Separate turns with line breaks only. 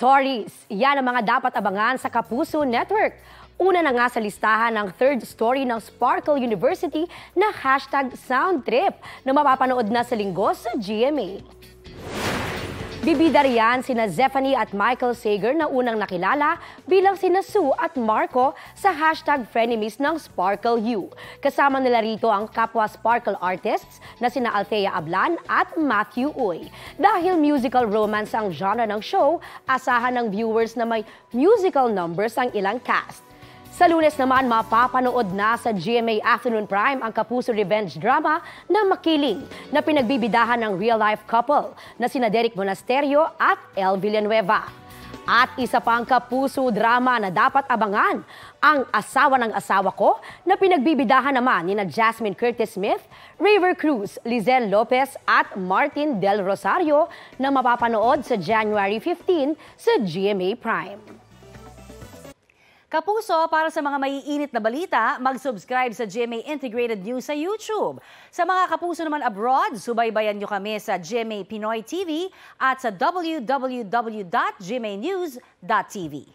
stories. Yan ang mga dapat abangan sa Kapuso Network. Una na nga sa listahan ng third story ng Sparkle University na #soundtrip na mapapanood na sa Linggo sa GMA. Bibida riyan sina Zephanie at Michael Sager na unang nakilala bilang sina Sue at Marco sa #frenemies ng Sparkle U. Kasama nila rito ang kapwa Sparkle artists na sina Althea Ablan at Matthew Uy. Dahil musical romance ang genre ng show, asahan ng viewers na may musical numbers ang ilang cast. Sa Lunes naman, mapapanood na sa GMA Afternoon Prime ang Kapuso revenge drama na Makiling na pinagbibidahan ng real-life couple na sina Derek Monasterio at El Villanueva. At isa pang Kapuso drama na dapat abangan, ang Asawa ng Asawa Ko na pinagbibidahan naman ni Jasmine Curtis Smith, River Cruz, Lizelle Lopez at Martin Del Rosario na mapapanood sa January 15 sa GMA Prime.
Kapuso, para sa mga maiinit na balita, mag-subscribe sa GMA Integrated News sa YouTube. Sa mga kapuso naman abroad, subaybayan nyo kami sa GMA Pinoy TV at sa www.gmanews.tv.